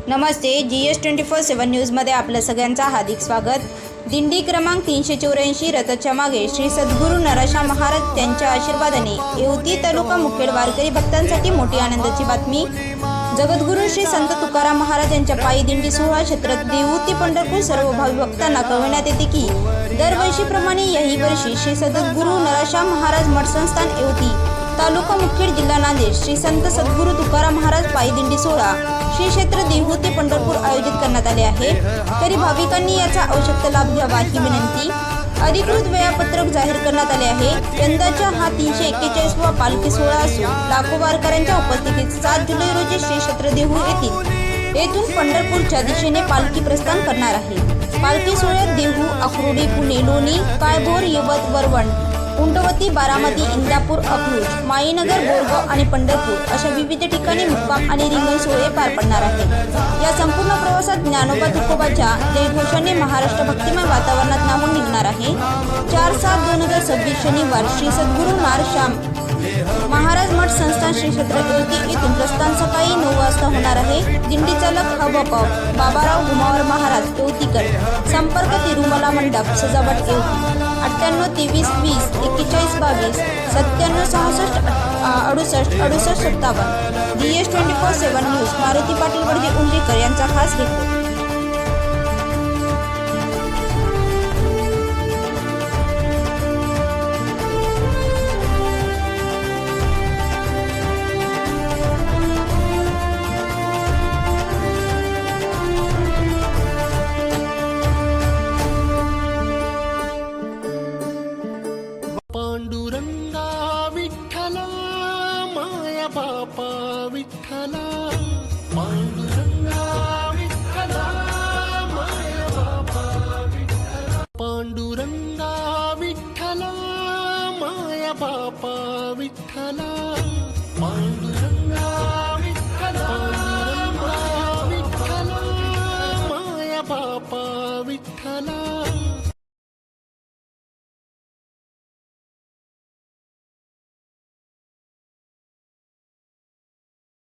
नमस्ते, GS24/7 न्यूजमध्ये आपलं सगळ्यांचं हार्दिक स्वागत। दिंडी क्रमांक 384 रथाच्या मागे श्री सद्गुरू नराशाम महाराज यांच्या आशीर्वादाने येवती तालुका मुखेड वारकरी भक्तांसाठी मोठी आनंदाची बातमी। जगद्गुरू श्री संत तुकाराम महाराज यांच्या पायी दिंडी सोहळा क्षेत्रात देवूती पंढरपूर सर्व भावी भक्तांना कळविण्यात येते की दरवर्षीप्रमाणे याही वर्षी श्री सद्गुरू नराशाम महाराज मठ संस्थान येवती तालुका मुखेड जिल्हा नांदेड श्री संत सद्गुरू तुकाराम महाराज पायी दिंडी सोहळा श्री क्षेत्र देवूती पंढरपूर आयोजित करण्यात आले आहे। तरी भाविकांनी याचा आवश्यक लाभ घ्यावा ही विनंती। अधिकृत वेळापत्रक जाहीर करण्यात आले आहे। यंदाचा हा 341वा पालखी सोहळा असून लाखो वारकऱ्यांच्या उपस्थितीत 7 जुलै रोजी श्री क्षेत्र देहू येथून पंढरपूरच्या दिशेने पालखी प्रस्थान करणार आहे। पालखी सोहळ्यात देहू, अक्रोडी, पुणे, लोणी, काळभोर, यवत, वरवण, उंटवती, बारामती, इंदापूर, अकलूज, माईनगर, बोरगाव आणि पंढरपूर अशा विविध ठिकाणी मुक्काम आणि रिंगण सोहळे पार पडणार आहेत। या संपूर्ण प्रवासात ज्ञानोबा तुकोबाच्या जयघोषाने महाराष्ट्र भक्तिमय वातावरणात नाहून निघणार आहे। 4/7/2026 शनिवार श्री सद्गुरू नराशाम महाराज मठ संस्थान श्री क्षेत्र येवती येथून प्रस्थान सकाळी 9 वाजता होणार आहे। दिंडी चालक हबकॉ बाबाराव घुमावर महाराज येवतीकर। संपर्क तिरुमला मंडप सजावट येवती 98 23 20 41 22 97 66 68 68 57। GS24/7 न्यूज मारुती पाटील वडगे उंडीकर यांचा खास रिपोर्ट। पांडुरंगा विठ्ठला माया बापा विठ्ठला, पांडुरंगा विठ्ठला माया बापा विठ्ठला, पांडुरंगा विठ्ठला माया बापा विठ्ठला।